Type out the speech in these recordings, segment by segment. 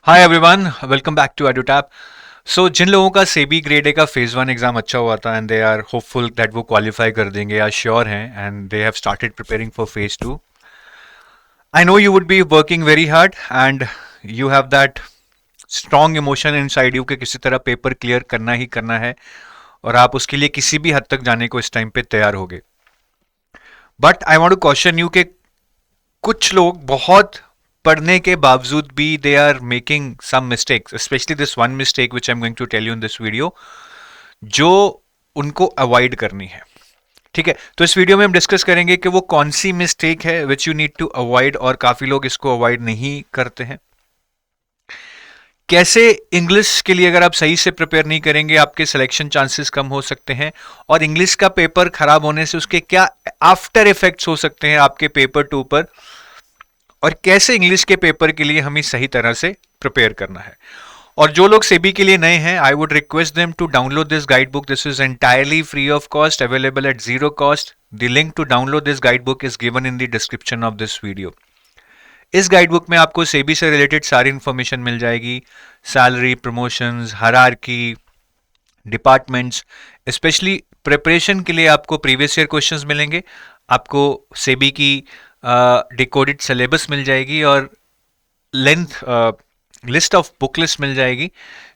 Hi everyone, welcome back to EduTap. So जिन लोगों का सेबी ग्रेड ए का फेज 1 एग्जाम अच्छा हुआ था and they are hopeful that वो क्वालिफाई कर देंगे या श्योर हैं and they have started preparing for phase 2, I know you would be working very hard and you have that strong emotion inside you कि किसी तरह पेपर क्लियर करना ही करना है और आप उसके लिए किसी भी हद तक जाने को इस टाइम पे तैयार होगे। But I want to question you कि कुछ लोग बहुत पढ़ने के बावजूद भी they are making some mistakes, specially this one mistake which I am going to tell you in this video, जो उनको अवॉइड करनी है। ठीक है, तो इस वीडियो में हम डिस्कस करेंगे कि वो कौन सी मिस्टेक है which you need to avoid और काफी लोग इसको अवॉइड नहीं करते हैं। कैसे इंग्लिश के लिए अगर आप सही से प्रिपेयर नहीं करेंगे आपके सिलेक्शन चांसेस कम हो सकते हैं, और इंग्लिश का पेपर खराब होने से उसके क्या आफ्टर इफेक्ट्स हो सकते हैं आपके पेपर 2 पर, और कैसे इंग्लिश के पेपर के लिए हमें सही तरह से प्रिपेयर करना है। और जो लोग सेबी के लिए नए हैं, I would request them to download this guide book. This is entirely free of cost, available at zero cost. The link to download this guide book is given in the description of this video. इस guide book में आपको सेबी से related सारी information मिल जाएगी, salary, promotions, hierarchy, departments. Specially preparation के लिए आपको प्रीवियस ईयर क्वेश्चंस मिलेंगे, आपको सेबी की डिकोडेड सिलेबस मिल जाएगी और length list of book list मिल जाएगी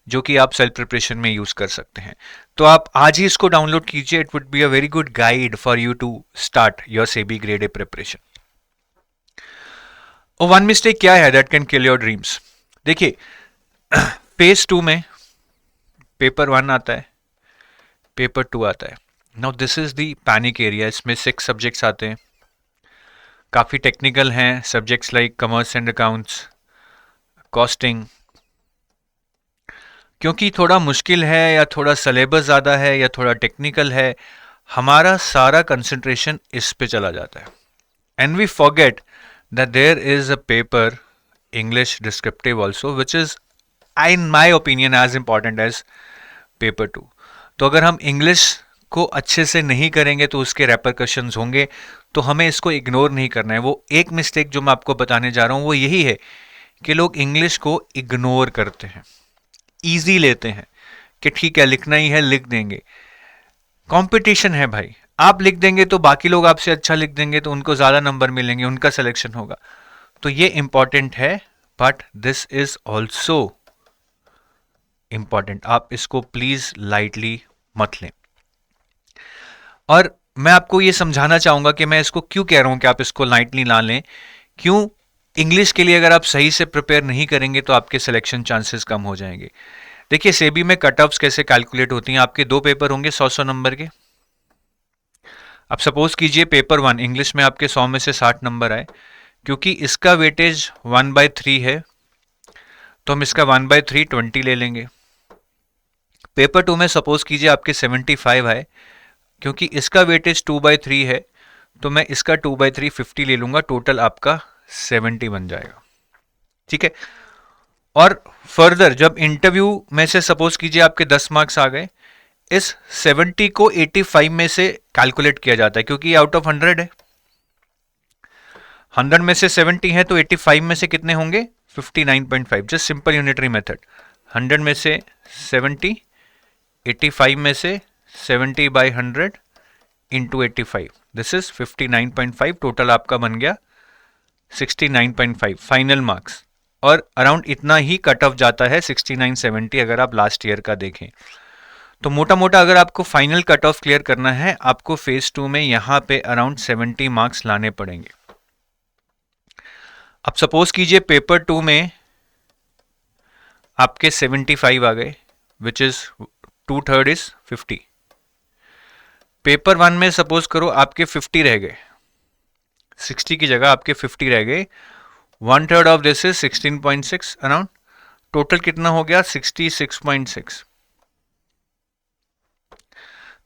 जो कि आप सेल्फ प्रिपरेशन में यूज कर सकते हैं। तो आप आज ही इसको डाउनलोड कीजिए। It would be a very good guide for you to start your SEBI grade A preparation. और वन मिस्टेक क्या है that can kill your dreams. देखिए, फेज 2 में पेपर 1 आता है, पेपर 2 आता है। Now this is the panic area. इसमें 6 सब्जेक्ट्स आते हैं, काफ़ी टेक्निकल हैं subjects like commerce and accounts, costing. क्योंकि थोड़ा मुश्किल है या थोड़ा सिलेबस ज़्यादा है या थोड़ा टेक्निकल है, हमारा सारा कंसंट्रेशन इस पे चला जाता है and we forget that there is a paper English descriptive also which is in my opinion as important as paper 2। तो अगर हम इंग्लिश को अच्छे से नहीं करेंगे तो उसके रेपरकशंस होंगे, तो हमें इसको इग्नोर नहीं करना है। वो एक मिस्टेक जो मैं आपको बताने जा रहा हूँ वो यही है कि लोग इंग्लिश को इग्नोर करते हैं, ईजी लेते हैं कि ठीक है लिखना ही है लिख देंगे। कंपटीशन है भाई, आप लिख देंगे तो बाकी लोग आपसे अच्छा लिख देंगे तो उनको ज़्यादा नंबर मिलेंगे, उनका सिलेक्शन होगा। तो ये इंपॉर्टेंट है, but this is also important. आप इसको प्लीज लाइटली मत लें। और मैं आपको ये समझाना चाहूंगा कि मैं इसको क्यों कह रहा हूं कि आप इसको लाइटली ना लें। क्यों? इंग्लिश के लिए अगर आप सही से प्रिपेयर नहीं करेंगे तो आपके सिलेक्शन चांसेस कम हो जाएंगे। देखिए, सेबी में कट ऑफ्स कैसे कैलकुलेट होती हैं। आपके 2 पेपर होंगे 100-100 नंबर के। अब सपोज कीजिए पेपर 1 इंग्लिश में आपके 100 में से 60 नंबर आए, क्योंकि इसका वेटेज 1/3 है तो हम इसका 1/3 20 ले लेंगे। पेपर 2 में सपोज कीजिए आपके 75 आए, क्योंकि इसका वेटेज 2/3 है तो मैं इसका 2/3 50 ले लूंगा, टोटल आपका 70 बन जाएगा। ठीक है। और फर्दर जब इंटरव्यू में से सपोज कीजिए आपके 10 मार्क्स आ गए, इस 70 को 85 में से कैलकुलेट किया जाता है, क्योंकि आउट ऑफ 100 है। 100 में से 70 है तो 85 में से कितने होंगे? 59.5। Just simple unitary method. 100 में से 70, 85 में से 70/100 इंटू 85, दिस इज 59.5। टोटल आपका बन गया 69.5 फाइनल मार्क्स। और अराउंड इतना ही कट ऑफ जाता है 69-70 अगर आप लास्ट ईयर का देखें। तो मोटा मोटा अगर आपको फाइनल कट ऑफ क्लियर करना है, आपको फेज 2 में यहां पे अराउंड 70 मार्क्स लाने पड़ेंगे। अब सपोज कीजिए पेपर 2 में आपके 75 आ गए, विच इज 2/3 इज 50। पेपर 1 में सपोज करो आपके 50 रह गए, 60 की जगह आपके 50 रह गए। 1/3 of this is 16.6 around. Total कितना हो गया? 66.6।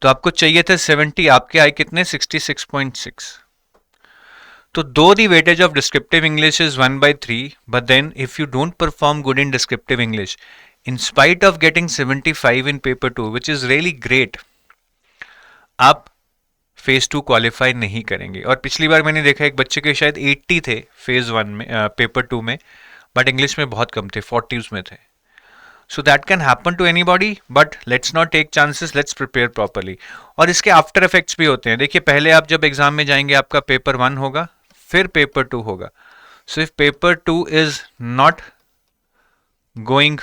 तो आपको चाहिए थे 70, आपके आए कितने? 66.6। तो दो the weightage of descriptive English is 1/3, but then if you don't perform good in descriptive English, in spite of getting 75 in paper 2, which is really great, आप फेज 2 क्वालिफाई नहीं करेंगे। और पिछली बार मैंने देखा एक बच्चे के शायद 80 थे फेज 1 में, पेपर 2 में, बट इंग्लिश में बहुत कम थे, 40s में थे. So that can happen to anybody, but let's not take chances, let's prepare properly. और इसके आफ्टर इफेक्ट्स भी होते हैं. देखिए, पहले आप जब एग्जाम में जाएंगे आपका पेपर 1 होगा, फिर पेपर 2 होगा. So if paper 2 is not going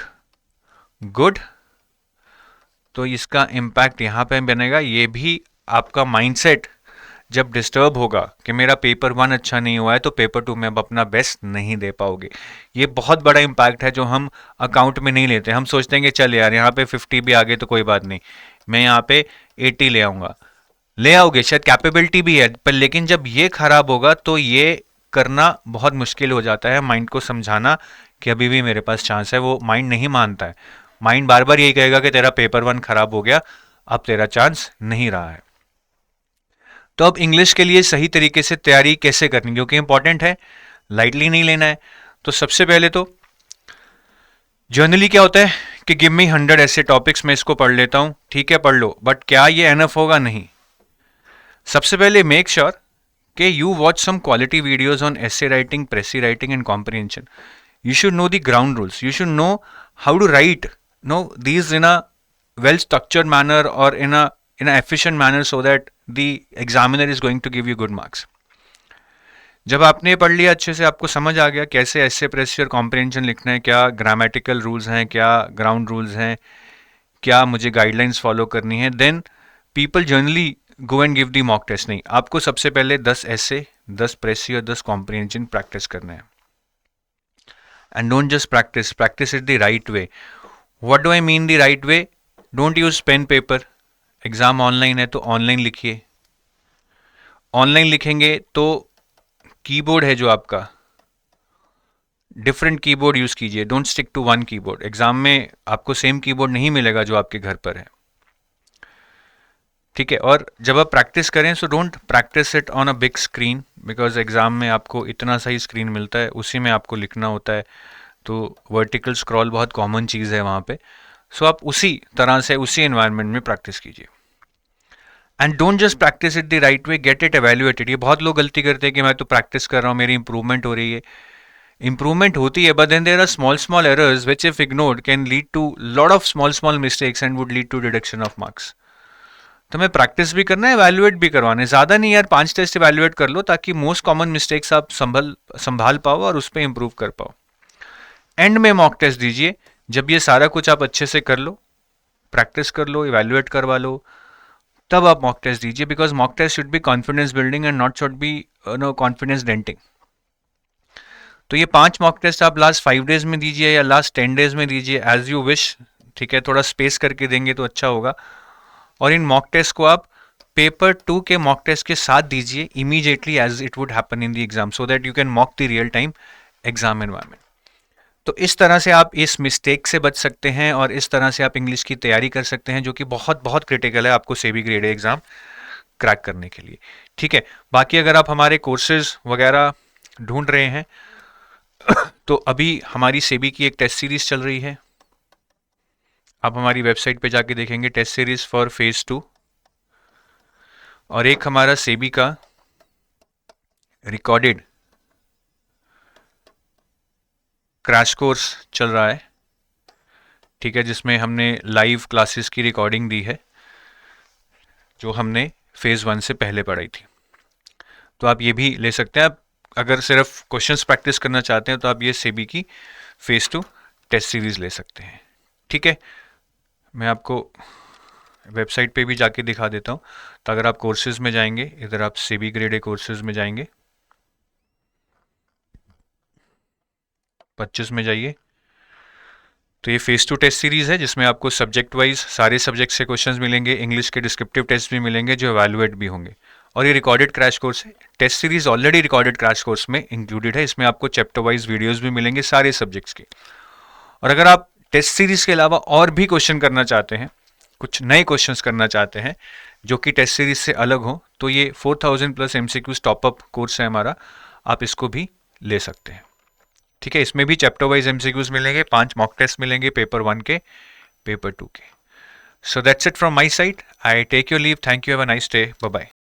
good, तो इसका इम्पैक्ट यहाँ पे बनेगा. ये भी आपका माइंडसेट जब डिस्टर्ब होगा कि मेरा पेपर 1 अच्छा नहीं हुआ है तो पेपर 2 में अब अपना बेस्ट नहीं दे पाओगे. ये बहुत बड़ा इम्पैक्ट है जो हम अकाउंट में नहीं लेते. हम सोचते हैं कि चल यार यहाँ पे 50 भी आ गए तो कोई बात नहीं, मैं यहाँ पे 80 ले आऊँगा. ले आओगे, शायद कैपेबिलिटी भी है, पर लेकिन जब ये खराब होगा तो ये करना बहुत मुश्किल हो जाता है. माइंड को समझाना कि अभी भी मेरे पास चांस है, वो माइंड नहीं मानता है. माइंड बार बार यही कहेगा कि तेरा पेपर 1 खराब हो गया, अब तेरा चांस नहीं रहा है. तो अब इंग्लिश के लिए सही तरीके से तैयारी कैसे करनी, क्योंकि इंपॉर्टेंट है, लाइटली नहीं लेना है. तो सबसे पहले तो जर्नली क्या होता है कि गिव मी 100 ऐसे टॉपिक्स, मैं इसको पढ़ लेता हूं, ठीक है पढ़ लो, बट क्या ये एनफ होगा? नहीं. सबसे पहले मेक श्योर कि you watch some quality videos on essay writing, precis writing and comprehension. You should know the ground rules. You should know how to write these in a well structured manner or in an efficient manner so that the examiner is going to give you good marks. जब आपने पढ़ लिया अच्छे से, आपको समझ आ गया कैसे ऐसे प्रेसी और कॉम्प्रिहेंशन लिखना है, क्या ग्रामेटिकल रूल्स हैं, क्या ग्राउंड रूल्स हैं, क्या मुझे गाइडलाइंस फॉलो करनी है, then people generally go and give the mock test. नहीं, आपको सबसे पहले 10 ऐसे, 10 प्रेसी और 10 कॉम्प्रिहेंशन प्रैक्टिस करना है. And don't just practice it the right way. What do I mean the right way? Don't use pen paper. Exam online है तो ऑनलाइन लिखिए. ऑनलाइन लिखेंगे तो कीबोर्ड है जो आपका, डिफरेंट कीबोर्ड यूज कीजिए. Don't stick to one keyboard. Exam में आपको सेम कीबोर्ड नहीं मिलेगा जो आपके घर पर है, ठीक है. और जब आप प्रैक्टिस करें so don't practice it on a big screen, because exam में आपको इतना सा ही स्क्रीन मिलता है, उसी में आपको लिखना होता है. तो वर्टिकल स्क्रॉल बहुत कॉमन चीज़ है वहाँ पे. सो आप उसी तरह से उसी एनवायरनमेंट में प्रैक्टिस कीजिए. And don't just practice it the right way, get it evaluated. ये बहुत लोग गलती करते हैं कि मैं तो प्रैक्टिस कर रहा हूँ, मेरी इंप्रूवमेंट हो रही है. इंप्रूवमेंट होती है, but then there are small errors which if ignored can lead to lot of small mistakes and would lead to deduction of marks. तो हमें प्रैक्टिस भी करना है, एवेल्युएट भी करवाना है. ज़्यादा नहीं यार, 5 टेस्ट एवेल्युएट कर लो ताकि मोस्ट कॉमन मिस्टेक्स आप संभाल पाओ और उस पर इंप्रूव कर पाओ. एंड में मॉक टेस्ट दीजिए. जब ये सारा कुछ आप अच्छे से कर लो, प्रैक्टिस कर लो, एवेल्युएट करवा लो, तब आप मॉक टेस्ट दीजिए. Because mock test should be confidence building and not should be confidence denting. तो ये 5 मॉक टेस्ट आप लास्ट 5 डेज में दीजिए या लास्ट 10 डेज में दीजिए, एज यू विश, ठीक है. थोड़ा स्पेस करके देंगे तो अच्छा होगा. और इन मॉक टेस्ट को आप पेपर 2 के मॉक टेस्ट के साथ दीजिए immediately as it would happen in the exam, so that you can mock the real time exam environment. तो इस तरह से आप इस मिस्टेक से बच सकते हैं और इस तरह से आप इंग्लिश की तैयारी कर सकते हैं, जो कि बहुत बहुत क्रिटिकल है आपको सेबी ग्रेड ए एग्जाम क्रैक करने के लिए, ठीक है. बाकी अगर आप हमारे कोर्सेज वगैरह ढूंढ रहे हैं तो अभी हमारी सेबी की एक टेस्ट सीरीज चल रही है. आप हमारी वेबसाइट पे जाके देखेंगे, टेस्ट सीरीज फॉर फेज 2. और एक हमारा सेबी का रिकॉर्डेड क्रैश कोर्स चल रहा है, ठीक है, जिसमें हमने लाइव क्लासेस की रिकॉर्डिंग दी है जो हमने फेज 1 से पहले पढ़ाई थी. तो आप ये भी ले सकते हैं. आप अगर सिर्फ क्वेश्चंस प्रैक्टिस करना चाहते हैं तो आप ये सेबी की फेज 2 टेस्ट सीरीज ले सकते हैं, ठीक है. मैं आपको वेबसाइट पे भी जाके दिखा देता हूँ. तो अगर आप कोर्सेज में जाएंगे, इधर आप सेबी ग्रेड ए कोर्सेज में जाएंगे, 25 में जाइए. तो ये फेज 2 टेस्ट सीरीज है जिसमें आपको सब्जेक्ट वाइज सारे सब्जेक्ट से क्वेश्चंस मिलेंगे, इंग्लिश के डिस्क्रिप्टिव टेस्ट भी मिलेंगे जो एवेल्युएट भी होंगे. और ये रिकॉर्डेड क्रैश कोर्स है. Test series already recorded crash course में इंक्लूडेड है. इसमें आपको चैप्टर वाइज वीडियोस भी मिलेंगे सारे सब्जेक्ट्स के. और अगर आप टेस्ट सीरीज के अलावा और भी क्वेश्चन करना चाहते हैं, कुछ नए क्वेश्चंस करना चाहते हैं जो कि टेस्ट सीरीज से अलग हो, तो ये 4000 प्लस MCQs टॉपअप कोर्स है हमारा, आप इसको भी ले सकते हैं, ठीक है. इसमें भी चैप्टर वाइज MCQs मिलेंगे, 5 मॉक टेस्ट मिलेंगे, पेपर 1 के, पेपर 2 के. So that's it from my side. I take your leave. Thank you. Have a nice day. Bye bye.